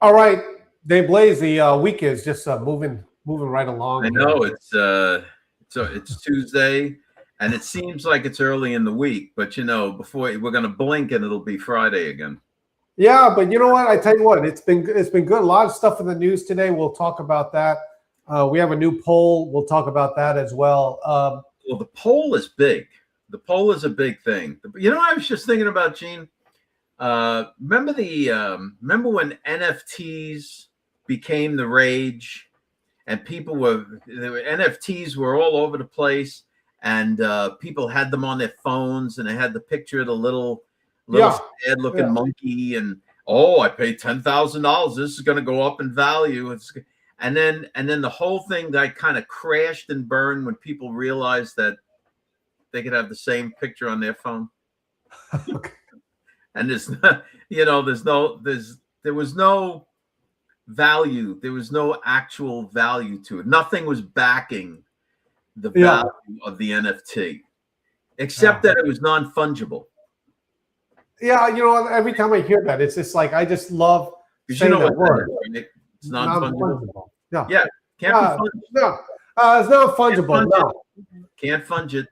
All right, Dave Blaze, the week is just moving right along. I know it's Tuesday, and it seems like it's early in the week, but before we're going to blink and it'll be Friday again. Yeah, but you know what? I tell you what, it's been good. A lot of stuff in the news today. We'll talk about that. We have a new poll. We'll talk about that as well. Well, the poll is big. The poll is a big thing. I was just thinking about, Gene. Remember when NFTs became the rage, and NFTs were all over the place, and people had them on their phones, and they had the picture of the little sad looking monkey, and I paid $10,000. This is going to go up in value. And then the whole thing that kind of crashed and burned when people realized that they could have the same picture on their phone. Okay. And there was no value. There was no actual value to it. Nothing was backing the value of the NFT, except that it was non-fungible. Yeah, every time I hear that, it's just like I just love saying that word. It's non-fungible. Yeah, can't be funged. No, it's not fungible. Can't funge it.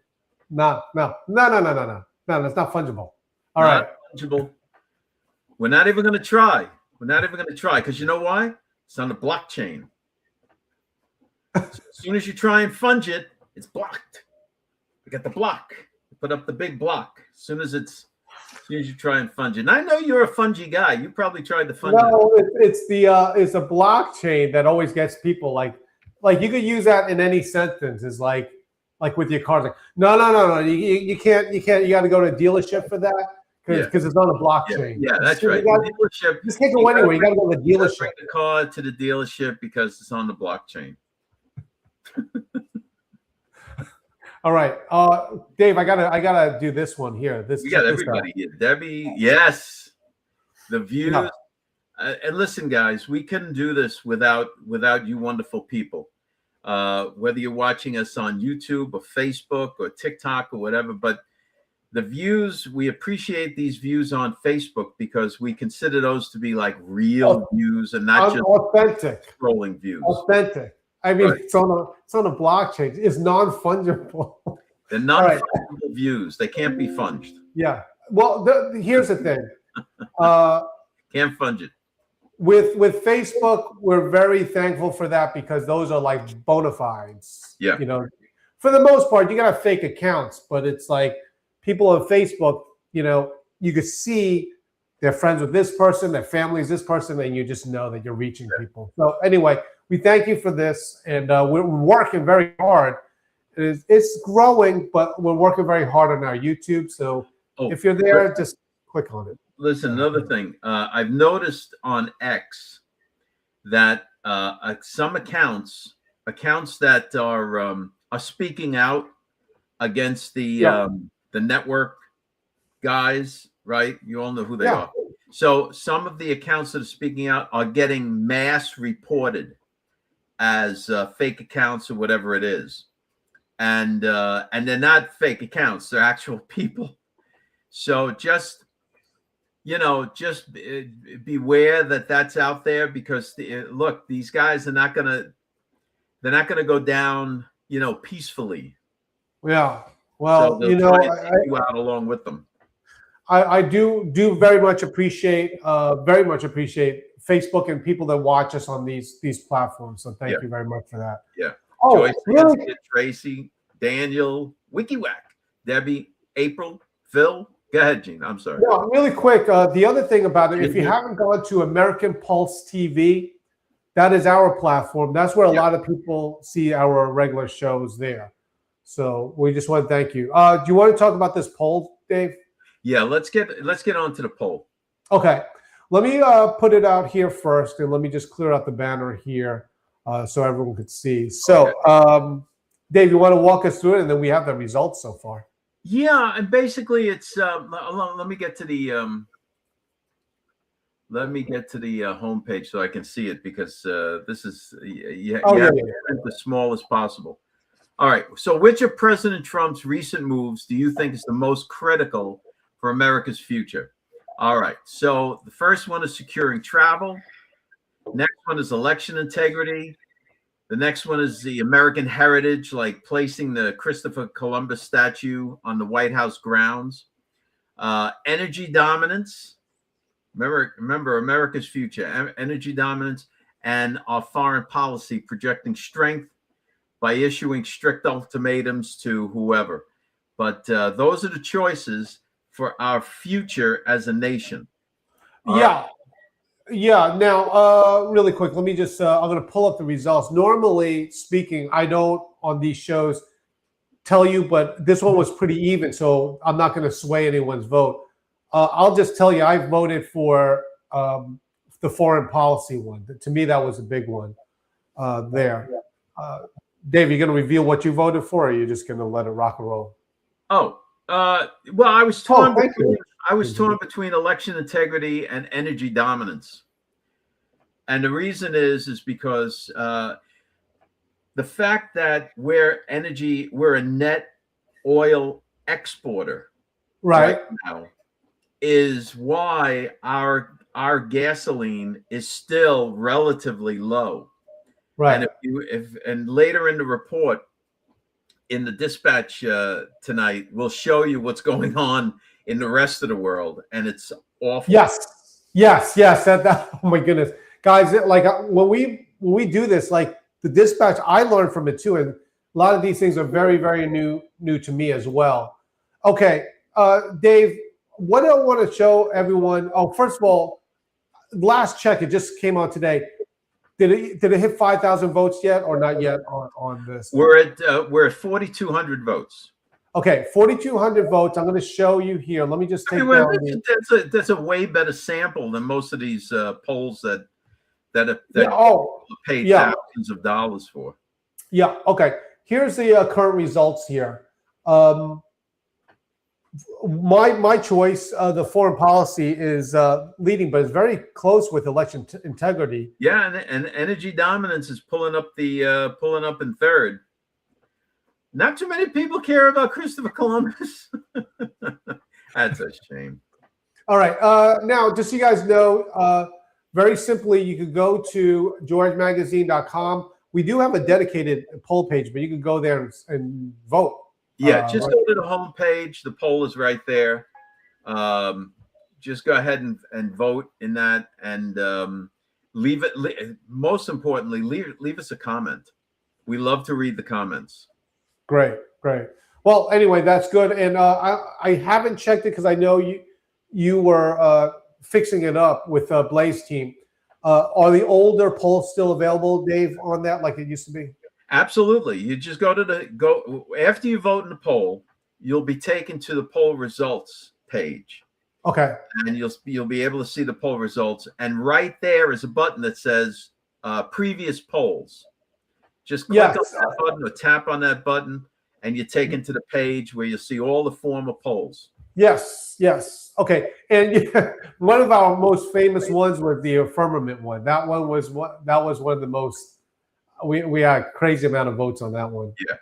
No, it's not fungible. All right. Fungible. We're not even going to try. Because you know why? It's on the blockchain. So as soon as you try and funge it, it's blocked. We got the block. You put up the big block. As soon as you try and funge it. And I know you're a fungy guy. You probably tried to funge it. No, it's a blockchain that always gets people like you could use that in any sentence. Is like with your cars. Like, no. You can't. You got to go to a dealership for that. Because it's on a blockchain. Yeah, that's right. Dealership. Just can't go anywhere. You got to go to the dealership. Bring the car to the dealership because it's on the blockchain. All right, Dave. I gotta do this one here. We got everybody here. Debbie, yes. The views. Yeah. And listen, guys, we couldn't do this without you wonderful people. Whether you're watching us on YouTube or Facebook or TikTok or whatever, but the views, we appreciate these views on Facebook because we consider those to be like real views and not just authentic scrolling views. Authentic. I mean, right. It's on a blockchain. It's non-fungible. They're non-fungible views. They can't be funged. Yeah. Well, here's the thing. Can't funge it. With Facebook, we're very thankful for that because those are like bona fides. Yeah. For the most part, you got to have fake accounts, but it's like people on Facebook, you could see they're friends with this person, their family is this person, and you just know that you're reaching people. So anyway, we thank you for this, and we're working very hard. It's growing, but we're working very hard on our YouTube. So if you're there, just click on it. Listen, another thing. I've noticed on X that some accounts that are speaking out against the network guys, right? You all know who they are. So some of the accounts that are speaking out are getting mass reported as fake accounts or whatever it is, and they're not fake accounts; they're actual people. So just beware that that's out there because look, these guys are not gonna go down, peacefully. Yeah. Well, so take you out along with them. I do very much appreciate Facebook and people that watch us on these platforms. So thank you very much for that. Yeah. Oh, Joyce, really? Tracy, Daniel, WikiWhack, Debbie, April, Phil. Go ahead, Gene. I'm sorry. No, really quick. The other thing about it, if you haven't gone to American Pulse TV, that is our platform. That's where a lot of people see our regular shows there. So we just want to thank you. Do you want to talk about this poll, Dave? Yeah, let's get on to the poll. Okay. Let me put it out here first, and let me just clear out the banner here so everyone could see. So, Dave, you want to walk us through it, and then we have the results so far. Yeah, and basically it's let me get to the homepage so I can see it because this is the smallest possible. All right. So which of President Trump's recent moves do you think is the most critical for America's future? All right. So the first one is securing travel. Next one is election integrity. The next one is the American heritage, like placing the Christopher Columbus statue on the White House grounds. Energy dominance. Remember America's future, energy dominance, and our foreign policy projecting strength by issuing strict ultimatums to whoever. But those are the choices for our future as a nation. All Yeah. right. Yeah. Now, really quick, let me just, I'm going to pull up the results. Normally speaking, I don't on these shows tell you, but this one was pretty even. So I'm not going to sway anyone's vote. I'll just tell you, I voted for the foreign policy one. To me, that was a big one there. Dave, you're going to reveal what you voted for, or you're just going to let it rock and roll? Oh, well, I was torn. I was Mm-hmm. torn between election integrity and energy dominance, and the reason is because the fact that we're a net oil exporter Right. now is why our gasoline is still relatively low. Right. And later in the report, in the dispatch tonight, we'll show you what's going on in the rest of the world, and it's awful. Yes. That oh my goodness, guys! Like when we do this, like the dispatch, I learned from it too, and a lot of these things are very, very new to me as well. Okay, Dave, what I want to show everyone. Oh, first of all, last check, it just came out today. Did it hit 5,000 votes yet, or not yet on this? We're at 4,200 votes. Okay, 4,200 votes. I'm going to show you here. Let me just take down. That's a way better sample than most of these polls that paid thousands of dollars for. Yeah. Okay. Here's the current results here. My choice, the foreign policy is leading, but it's very close with election integrity. Yeah, and energy dominance is pulling up in third. Not too many people care about Christopher Columbus. That's a shame. All right. Now, just so you guys know, very simply, you could go to georgemagazine.com. We do have a dedicated poll page, but you can go there and vote. Yeah, just go to the home page. The poll is right there. Just go ahead and vote in that, and leave it. Most importantly, leave us a comment. We love to read the comments. Great. Well, anyway, that's good. And I haven't checked it because I know you were fixing it up with Blaze team. Are the older polls still available, Dave, on that like it used to be? Absolutely. You just go after you vote in the poll, you'll be taken to the poll results page. Okay. And you'll be able to see the poll results. And right there is a button that says previous polls. Just click on that button or tap on that button, and you're taken to the page where you'll see all the former polls. Yes. Okay. And one of our most famous ones was the firmament one. That was one of the most. We had a crazy amount of votes on that one. Yeah.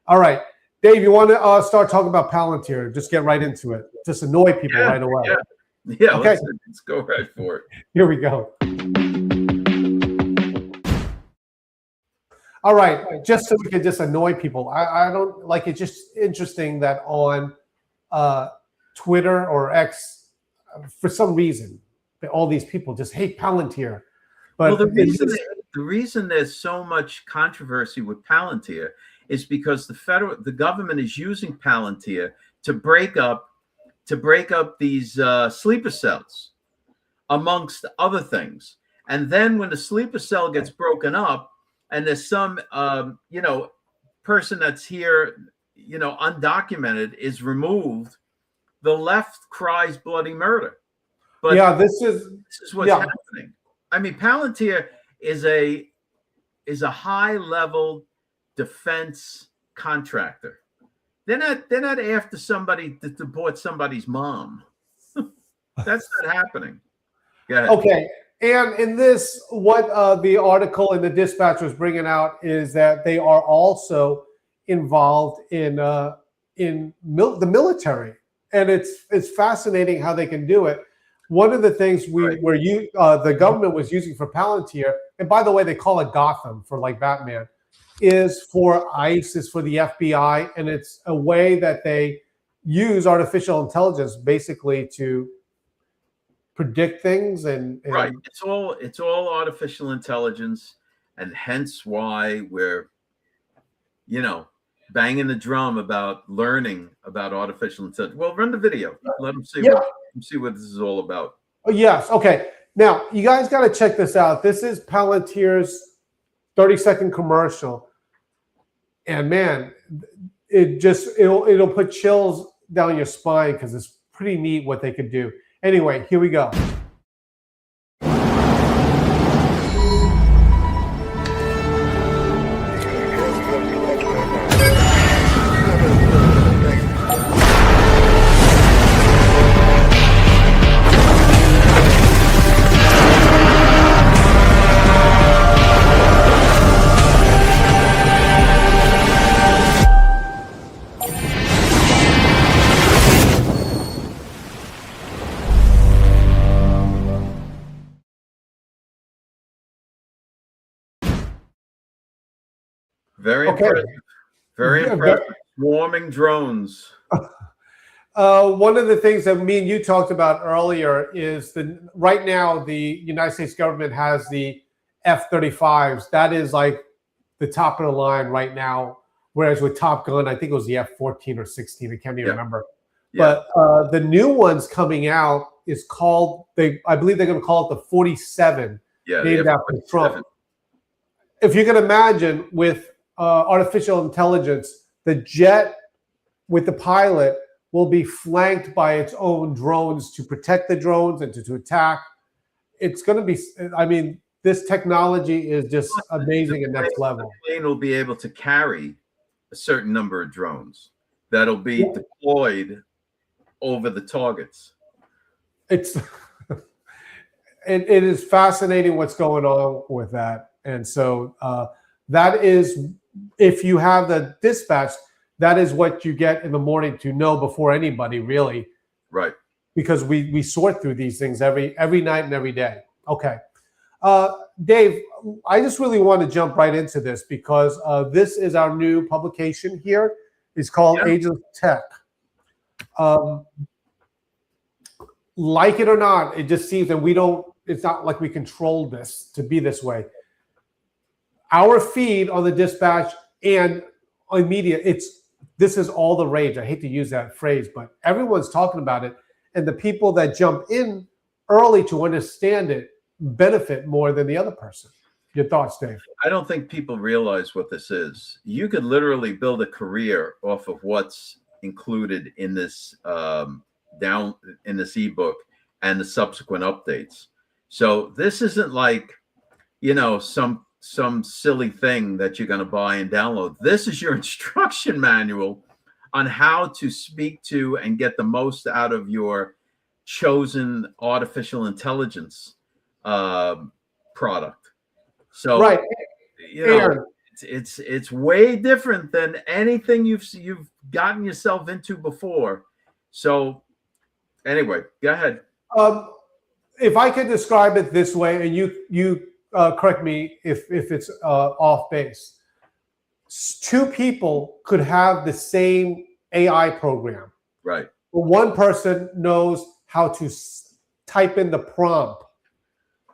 All right, Dave, you want to start talking about Palantir? Just get right into it. Just annoy people right away. Yeah. Okay. Let's go right for it. Here we go. All right, just so we can just annoy people. I don't like it's just interesting that on Twitter or X, for some reason, all these people just hate Palantir. But the reason there's so much controversy with Palantir is because the government is using Palantir to break up these sleeper cells, amongst other things. And then when the sleeper cell gets broken up, and there's some person that's here, undocumented, is removed, the left cries bloody murder. But yeah, this is what's happening. I mean, Palantir is a high level defense contractor. They're not after somebody to deport somebody's mom. That's not happening. Go ahead. Okay. And in this, what the article in the Dispatch was bringing out is that they are also involved in the military, and it's fascinating how they can do it. One of the things the government was using for Palantir, and by the way, they call it Gotham for like Batman, is for ICE, is for the FBI, and it's a way that they use artificial intelligence basically to predict things and right. It's all artificial intelligence, and hence why we're, banging the drum about learning about artificial intelligence. Well, run the video. Let them see what this is all about. Oh, yes. Okay. Now you guys got to check this out. This is Palantir's 30-second commercial, and man, it'll put chills down your spine because it's pretty neat what they could do. Anyway, here we go. Very impressive. Very impressive. Swarming drones. One of the things that me and you talked about earlier is right now the United States government has the F-35s. That is like the top of the line right now. Whereas with Top Gun, I think it was the F-14 or 16. I can't even remember. Yeah. But the new ones coming out is called, I believe they're going to call it the 47, named after Trump. If you can imagine with artificial intelligence, the jet with the pilot will be flanked by its own drones to protect the drones and to attack. It's going to be, I mean, this technology is just amazing at next level. The plane will be able to carry a certain number of drones that'll be deployed over the targets. It is fascinating what's going on with that. And so that is, if you have the dispatch, that is what you get in the morning to know before anybody, really. Right. Because we sort through these things every night and every day. Okay. Dave, I just really want to jump right into this because this is our new publication here. It's called Agents of Tech. Like it or not, it just seems that it's not like we control this to be this way. Our feed on the dispatch and on media, this is all the rage. I hate to use that phrase, but everyone's talking about it. And the people that jump in early to understand it benefit more than the other person. Your thoughts, Dave? I don't think people realize what this is. You could literally build a career off of what's included in this in this ebook and the subsequent updates. So this isn't like, some silly thing that you're going to buy and download. This is your instruction manual on how to speak to and get the most out of your chosen artificial intelligence product. So, right. It's way different than anything you've gotten yourself into before. So anyway, go ahead. If I could describe it this way, and you correct me if it's off base. Two people could have the same AI program. Right. But one person knows how to type in the prompt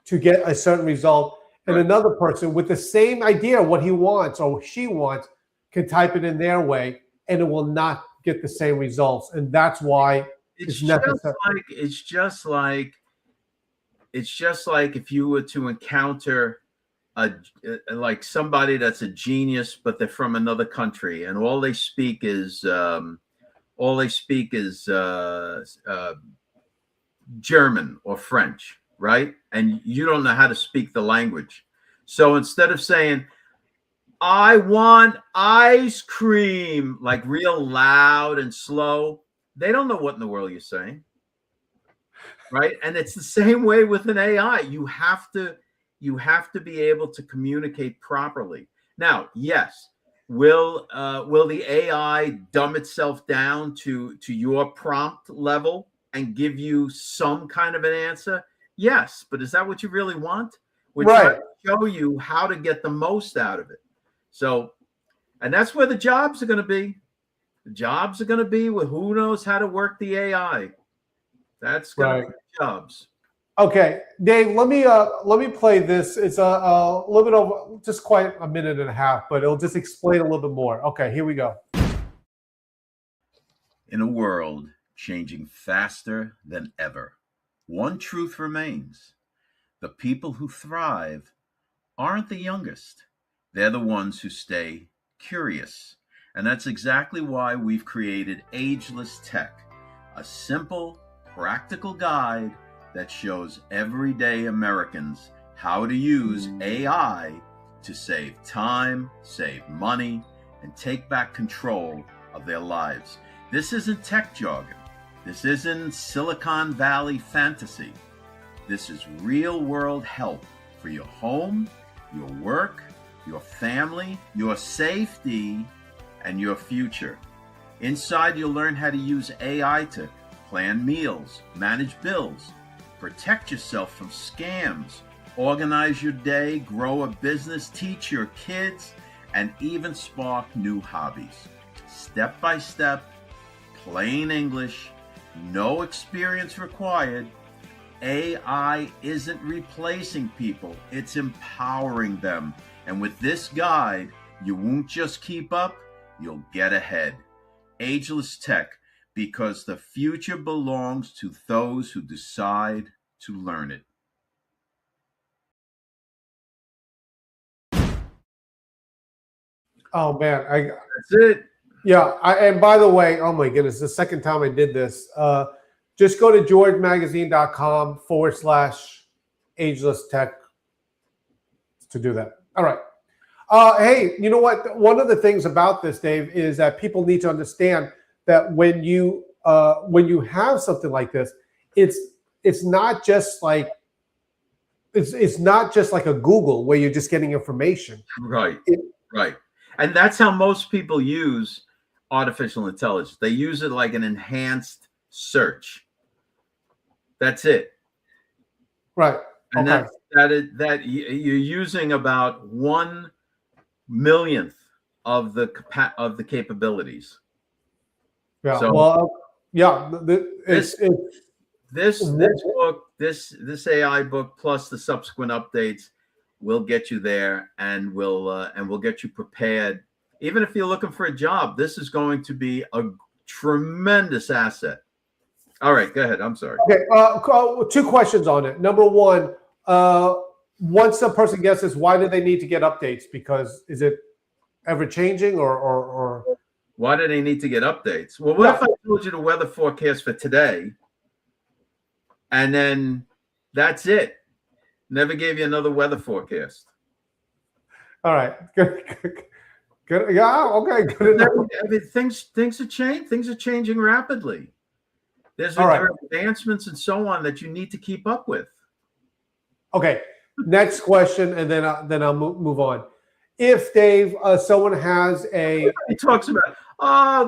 to get a certain result, and another person with the same idea, what he wants or she wants, can type it in their way, and it will not get the same results. And that's why it's necessary. It's just like if you were to encounter like somebody that's a genius, but they're from another country, and all they speak is German or French, right? And you don't know how to speak the language. So instead of saying, "I want ice cream," like real loud and slow, they don't know what in the world you're saying. Right. And it's the same way with an AI. You have to be able to communicate properly. Now, yes, Will the AI dumb itself down to your prompt level and give you some kind of an answer? Yes, but is that what you really want? We're trying Right. to show you how to get the most out of it. So, and that's where the jobs are going to be. The jobs are going to be with who knows how to work the AI. That's going to be the jobs. Okay, Dave, let me play this. It's a little bit of just quite a minute and a half, but it'll just explain a little bit more. Okay, here we go. In a world changing faster than ever, one truth remains. The people who thrive aren't the youngest. They're the ones who stay curious. And that's exactly why we've created Ageless Tech, a simple, practical guide that shows everyday Americans how to use AI to save time, save money, and take back control of their lives. This isn't tech jargon. This isn't Silicon Valley fantasy. This is real-world help for your home, your work, your family, your safety, and your future. Inside, you'll learn how to use AI to plan meals, manage bills, protect yourself from scams, organize your day, grow a business, teach your kids, and even spark new hobbies. Step by step, plain English, no experience required. AI isn't replacing people, it's empowering them. And with this guide, you won't just keep up, you'll get ahead. Ageless Tech, because the future belongs to those who decide to learn it. Oh man, That's it. yeah. And by the way, oh my goodness, the second time I did this. Just go to georgemagazine.com/ageless tech to do that. All right. Hey, you know what? One of the things about this, Dave, is that people need to understand that when you have something like this, it's not just like it's not just like a Google where you're just getting information. Right. Right. And that's how most people use artificial intelligence. They use it like an enhanced search. That's it. Right. And Okay. that you're using about 1/1,000,000th of the capabilities. Yeah. So well, yeah. this book, this AI book, plus the subsequent updates, will get you there, and will get you prepared. Even if you're looking for a job, this is going to be a tremendous asset. All right, go ahead. I'm sorry. Okay. Two questions on it. Number one, once a person gets this, why do they need to get updates? Because is it ever changing or why do they need to get updates? Well, what if I told you the weather forecast for today, and then that's it? Never gave you another weather forecast. All right. Good. Yeah. Okay. Good enough. Things are changing. Things are changing rapidly. There All right. are advancements and so on that you need to keep up with. Okay. Next question, and then I'll move on. If Dave, someone has He talks about,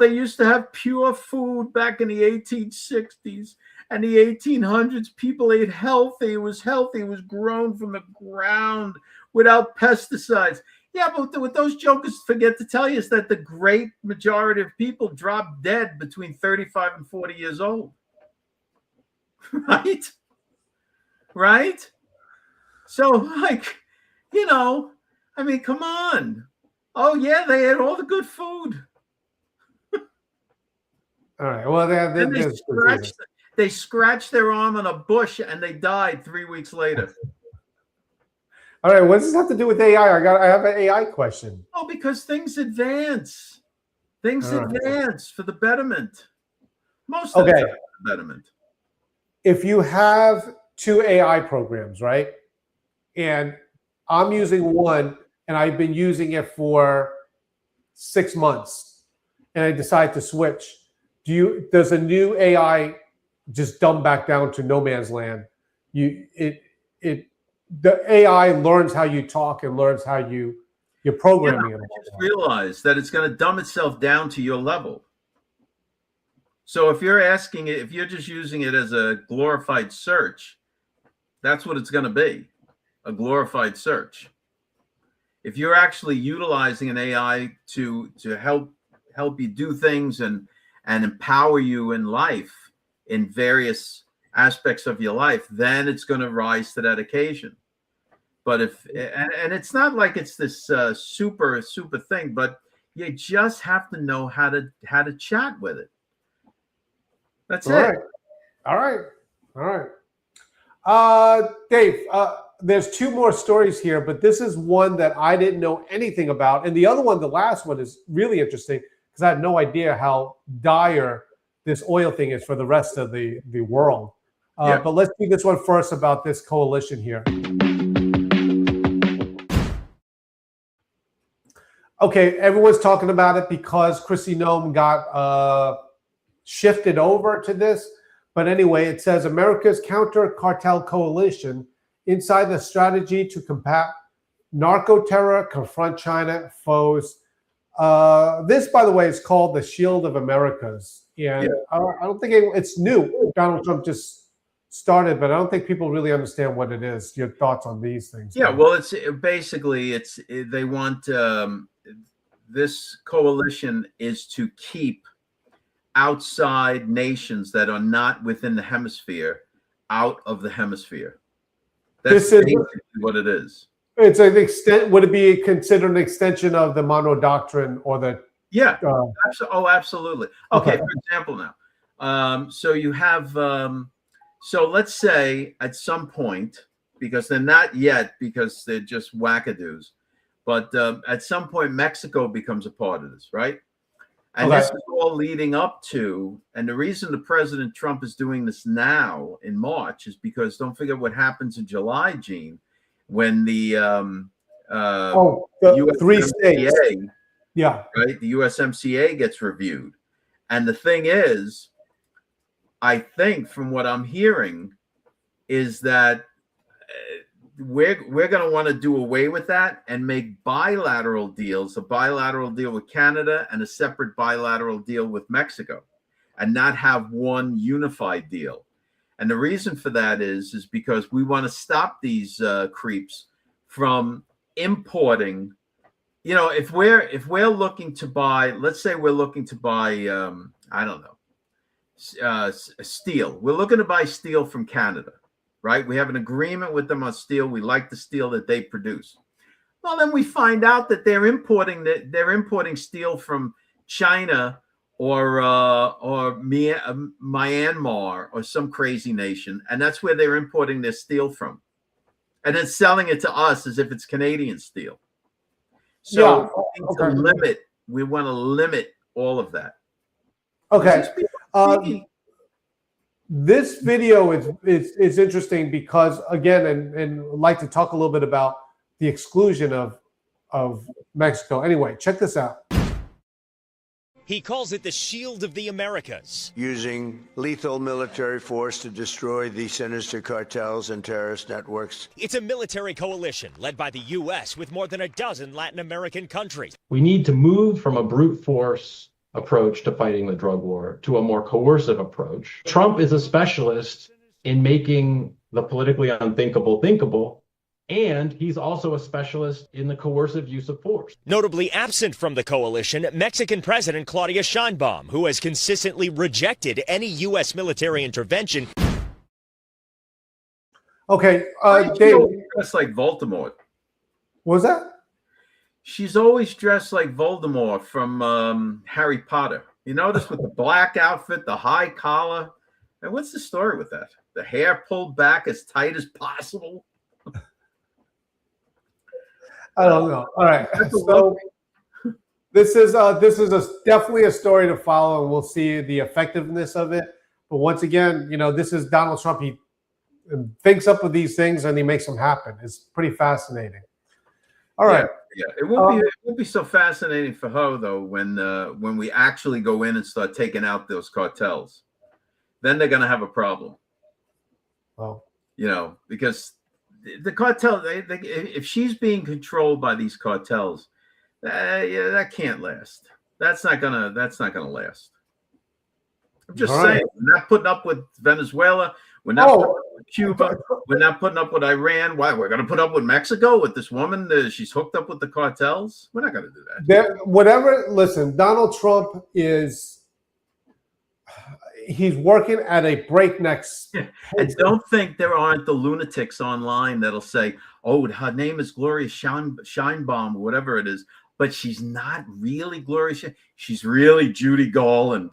they used to have pure food back in the 1860s and the 1800s. People ate healthy. It was healthy. It was grown from the ground without pesticides. Yeah, but what those jokers forget to tell you is that the great majority of people drop dead between 35 and 40 years old. Right? Right? So, like, I mean, come on. Oh, yeah, they had all the good food. all right. Well, they scratched their arm on a bush and they died 3 weeks later. All right. What does this have to do with AI? I have an AI question. Oh, because things advance. Things advance for the betterment. Most of the time, for the betterment. If you have two AI programs, right? And I'm using one, and I've been using it for 6 months, and I decide to switch. Does a new AI just dumb back down to no man's land? The AI learns how you talk and learns how you You're programming it. Just realize that it's going to dumb itself down to your level. So if you're asking it, if you're just using it as a glorified search, that's what it's going to be, a glorified search. If you're actually utilizing an AI to help you do things and empower you in life in various aspects of your life, then it's going to rise to that occasion. But and it's not like it's this super thing, but you just have to know how to chat with it. That's it. All right. Dave, there's two more stories here, but this is one that I didn't know anything about. And the other one, the last one, is really interesting because I had no idea how dire this oil thing is for the rest of the world. But let's do this one first about this coalition here. Okay, everyone's talking about it because Kristi Noem got shifted over to this. But anyway, it says America's counter-cartel coalition inside the strategy to combat narco-terror, confront China foes. This, by the way, is called the Shield of Americas. And I don't think it's new. Donald Trump just started, but I don't think people really understand what it is. Your thoughts on these things? Yeah, well, it's basically they want this coalition is to keep outside nations that are not within the hemisphere out of the hemisphere. That's basically what it is. It's an extent. Would it be considered an extension of the Monroe Doctrine or the? Yeah. Absolutely. Okay. For example, now, so you have. So let's say at some point, because they're not yet, because they're just wackadoos, but at some point Mexico becomes a part of this, right? And this is all leading up to, and the reason the President Trump is doing this now in March is because don't forget what happens in July, Gene, when the three states, right, the USMCA gets reviewed, and the thing is, I think from what I'm hearing, is that we're going to want to do away with that and make bilateral deals, a bilateral deal with Canada and a separate bilateral deal with Mexico, and not have one unified deal. And the reason for that is because we want to stop these creeps from importing. You know, if we're looking to buy, let's say we're looking to buy, I don't know, steel. We're looking to buy steel from Canada. Right? We have an agreement with them on steel. We like the steel that they produce. Well, then we find out that they're importing steel from China or Myanmar or some crazy nation, and that's where they're importing their steel from, and then selling it to us as if it's Canadian steel. So we want to limit all of that. Okay. This video is interesting because, again, and I'd like to talk a little bit about the exclusion of Mexico. Anyway, check this out. He calls it the Shield of the Americas. Using lethal military force to destroy the sinister cartels and terrorist networks. It's a military coalition led by the U.S. with more than a dozen Latin American countries. We need to move from a brute force approach to fighting the drug war to a more coercive approach. Trump is a specialist in making the politically unthinkable thinkable, and he's also a specialist in the coercive use of force. Notably absent from the coalition, Mexican President Claudia Sheinbaum, who has consistently rejected any U.S. military intervention. Okay, Dave. Dressed like Voldemort. What was that? She's always dressed like Voldemort from Harry Potter. You notice with the black outfit, the high collar. And what's the story with that? The hair pulled back as tight as possible. I don't know. All right. So this is definitely a story to follow, and we'll see the effectiveness of it. But once again, you know, this is Donald Trump. He thinks up with these things and he makes them happen. It's pretty fascinating. All right. Yeah, it won't be so fascinating for her though when we actually go in and start taking out those cartels. Then they're going to have a problem. Oh, you know, because the cartel, if she's being controlled by these cartels, Yeah, that can't last. That's not gonna last. I'm just All saying, right. we're not putting up with Venezuela. We're not putting Oh, up with Cuba. We're not putting up with Iran. Why? We're going to put up with Mexico with this woman. She's hooked up with the cartels. We're not going to do that. whatever. Listen, Donald Trump he's working at a breakneck Yeah. And don't think there aren't the lunatics online that'll say, oh, her name is Gloria Scheinbaum or whatever it is, but she's not really Gloria. She's really Judy Garland.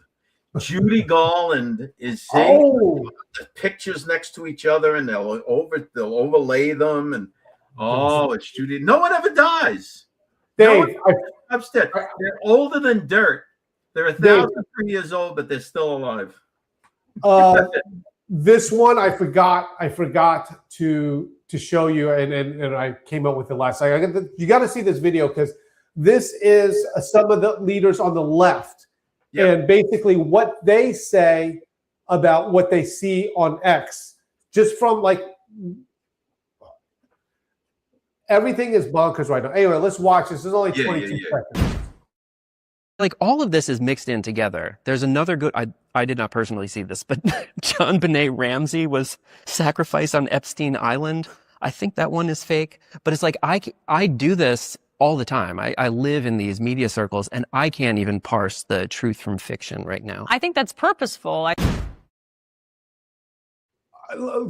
Judy Garland is saying the pictures next to each other, and they'll overlay them, and it's Judy. No one ever dies. Dave, Upstairs. They're older than dirt. They're 1,003 years old, but they're still alive. This one I forgot to show you, and I came up with it last night. You got to see this video, because this is some of the leaders on the left. Yep. And basically what they say about what they see on X, just from like, everything is bonkers right now. Anyway, let's watch this. This is only 22 seconds. Like, all of this is mixed in together. There's another good, I did not personally see this, but John Benet Ramsey was sacrificed on Epstein Island. I think that one is fake, but it's like, I do this all the time. I live in these media circles, and I can't even parse the truth from fiction right now. I think that's purposeful.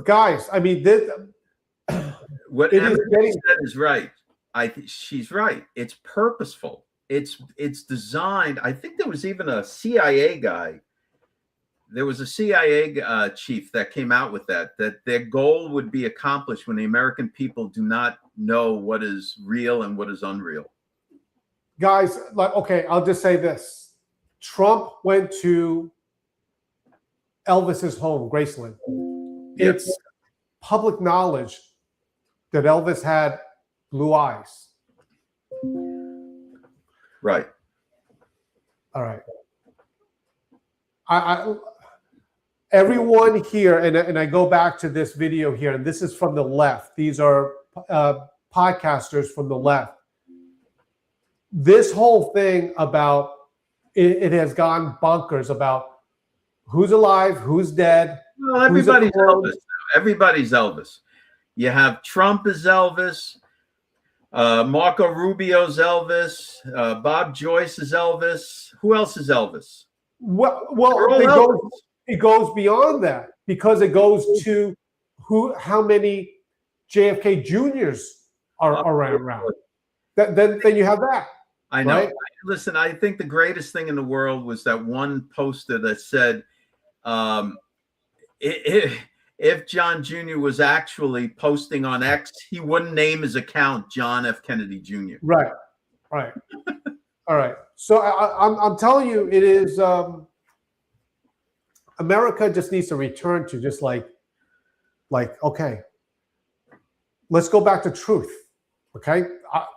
Guys, I mean, what Emily said is right. She's right. It's purposeful. It's designed. I think there was even a CIA guy. There was a CIA chief that came out with that their goal would be accomplished when the American people do not know what is real and what is unreal. Guys, okay, I'll just say this. Trump went to Elvis's home, Graceland. Yep. It's public knowledge that Elvis had blue eyes. Right. All right. Everyone here, and I go back to this video here, and this is from the left. These are podcasters from the left. This whole thing about it has gone bonkers about who's alive, who's dead. Well, everybody's Elvis now. Everybody's Elvis. You have Trump as Elvis. Marco Rubio's Elvis. Bob Joyce is Elvis. Who else is Elvis? Well, it goes beyond that, because it goes to how many JFK Juniors are around. Then you have that. I know. Right? Listen, I think the greatest thing in the world was that one poster that said, if John Jr. was actually posting on X, he wouldn't name his account John F. Kennedy Jr. Right. All right. So I'm telling you, it is. America just needs to return to just like, okay, let's go back to truth. Okay.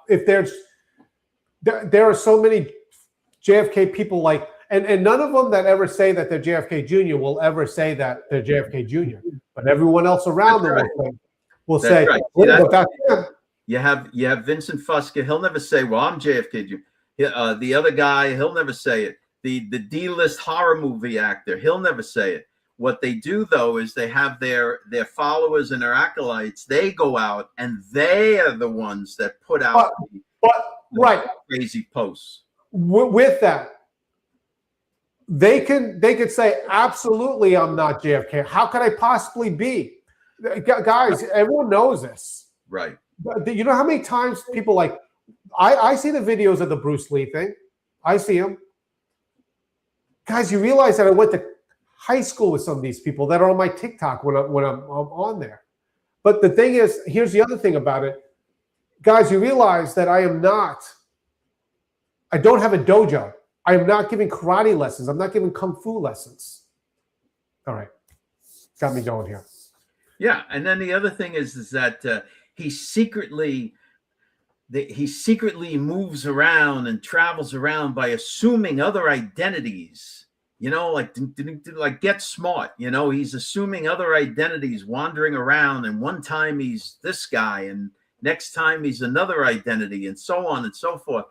If there are so many JFK people and none of them that ever say that they're JFK Jr. will ever say that they're JFK Jr. But everyone else around them will say, right. You have Vincent Fusca. He'll never say, well, I'm JFK Jr. The other guy, he'll never say it. The D-list horror movie actor, he'll never say it. What they do, though, is they have their followers and their acolytes. They go out and they are the ones that put out the crazy posts. With that, they could say, absolutely, I'm not JFK. How could I possibly be? Guys, everyone knows this. Right. You know how many times people I see the videos of the Bruce Lee thing. I see them. Guys, you realize that I went to high school with some of these people that are on my TikTok when I'm on there. But the thing is, here's the other thing about it. Guys, you realize that I don't have a dojo. I am not giving karate lessons. I'm not giving kung fu lessons. All right. Got me going here. Yeah. And then the other thing is that he secretly moves around and travels around by assuming other identities, like Get Smart, he's assuming other identities, wandering around, and one time he's this guy and next time he's another identity, and so on and so forth.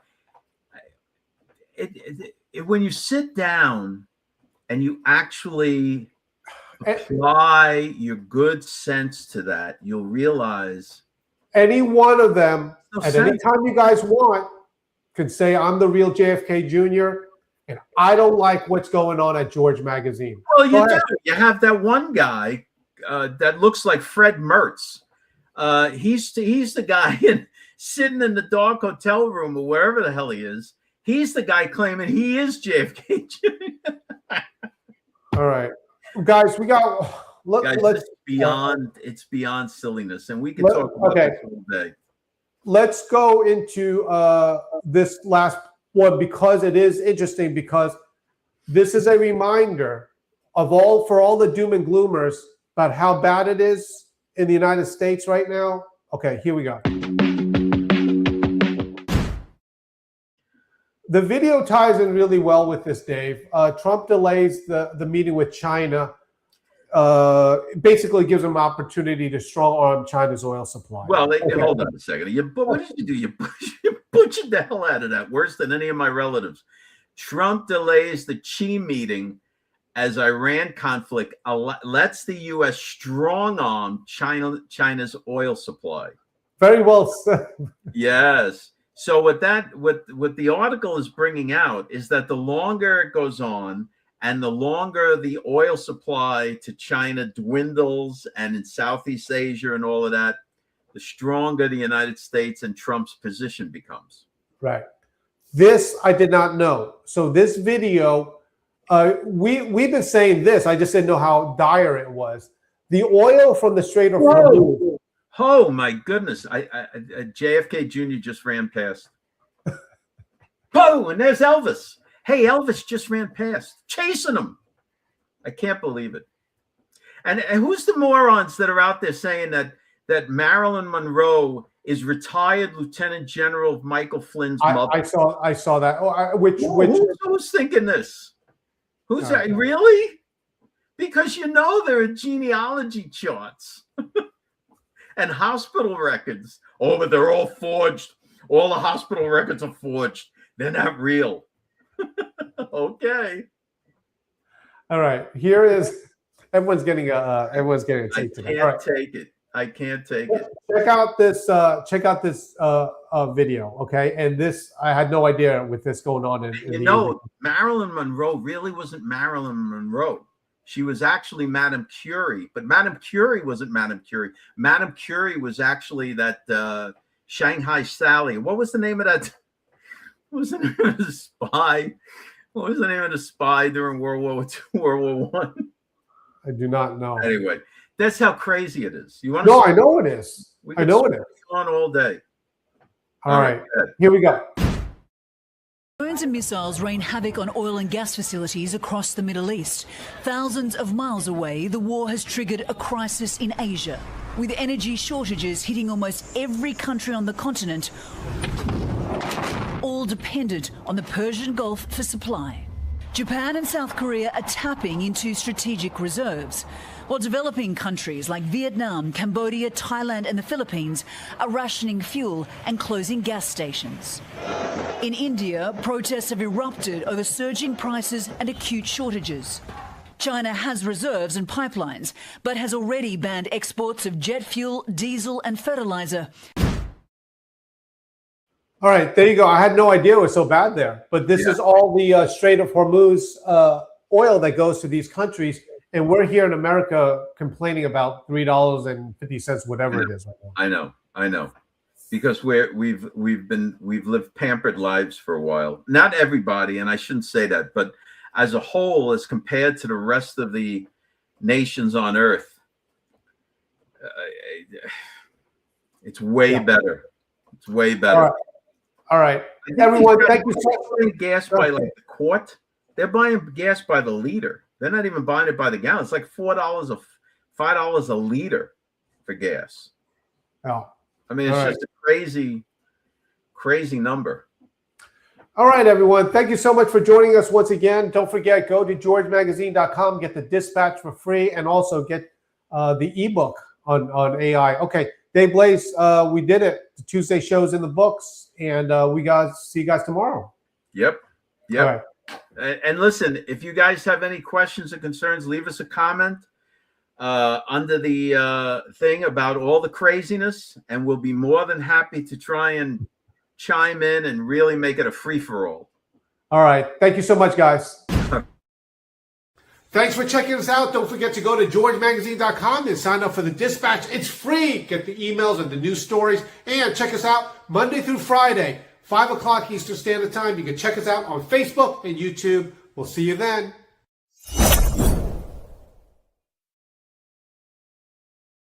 when you sit down and you actually apply your good sense to that, you'll realize any one of them no at sense. any time you guys want can say, I'm the real JFK Jr., and I don't like what's going on at George Magazine. Well, you do. You have that one guy that looks like Fred Mertz. He's the guy sitting in the dark hotel room or wherever the hell he is. He's the guy claiming he is JFK Jr. All right, guys, we got. Let's it's beyond silliness, and we can talk about this all day. Let's go into this last one because it is interesting, because this is a reminder of all the doom and gloomers about how bad it is in the United States right now. Okay, here we go. The video ties in really well with this, Dave. Trump delays the meeting with China. Basically gives them opportunity to strong arm China's oil supply. Well, hold on a second. What did you do? You butchered the hell out of that, worse than any of my relatives. Trump delays the Xi meeting as Iran conflict lets the U.S. strong arm China's oil supply. Very well said. Yes. So what the article is bringing out is that the longer it goes on, and the longer the oil supply to China dwindles, and in Southeast Asia and all of that, the stronger the United States and Trump's position becomes. Right. This I did not know. So this video, we've been saying this. I just didn't know how dire it was. The oil from the Strait of Hormuz. Oh my goodness! JFK Jr. just ran past. Oh, and there's Elvis. Hey, Elvis just ran past, chasing him. I can't believe it. And who's the morons that are out there saying that Marilyn Monroe is retired Lieutenant General Michael Flynn's mother? I saw that. Who's thinking this? Who's that? Really? Because there are genealogy charts and hospital records. Oh, but they're all forged. All the hospital records are forged. They're not real. Okay. All right. Here is everyone's getting a take today. I can't take it. Check out this video, okay? And this, I had no idea with this going on in Marilyn Monroe really wasn't Marilyn Monroe. She was actually Madame Curie, but Madame Curie wasn't Madame Curie. Madame Curie was actually that Shanghai Sally. What was the name of that? What was the name of the spy? What was the name of the spy during World War II, World War I? I do not know. Anyway, that's how crazy it is. You want to? No, I know it is. I know it is. On all day. All right, here we go. Drones and missiles rain havoc on oil and gas facilities across the Middle East. Thousands of miles away, the war has triggered a crisis in Asia, with energy shortages hitting almost every country on the continent, all dependent on the Persian Gulf for supply. Japan and South Korea are tapping into strategic reserves, while developing countries like Vietnam, Cambodia, Thailand and the Philippines are rationing fuel and closing gas stations. In India, protests have erupted over surging prices and acute shortages. China has reserves and pipelines, but has already banned exports of jet fuel, diesel and fertilizer. All right, there you go. I had no idea it was so bad there. But this is all the Strait of Hormuz oil that goes to these countries. And we're here in America complaining about $3.50, whatever it is right now. I know. Because we've lived pampered lives for a while. Not everybody, and I shouldn't say that, but as a whole, as compared to the rest of the nations on earth, it's way better. It's way better. All right. Everyone, thank you so much. Buying gas by like the quart. They're buying gas by the liter. They're not even buying it by the gallon. It's like $5 a liter for gas. Oh. I mean, it's just a crazy, crazy number. All right, everyone. Thank you so much for joining us once again. Don't forget, go to georgemagazine.com, get the dispatch for free, and also get the ebook on AI. Okay, Dave Blaze, we did it. The Tuesday show's in the books, and we see you guys tomorrow. Yep. Yeah. All right. And listen, if you guys have any questions or concerns, leave us a comment under the thing about all the craziness, and we'll be more than happy to try and chime in and really make it a free-for-all. All right. Thank you so much, guys. Thanks for checking us out. Don't forget to go to georgemagazine.com and sign up for the Dispatch. It's free. Get the emails and the news stories. And check us out Monday through Friday, 5 o'clock Eastern Standard Time. You can check us out on Facebook and YouTube. We'll see you then.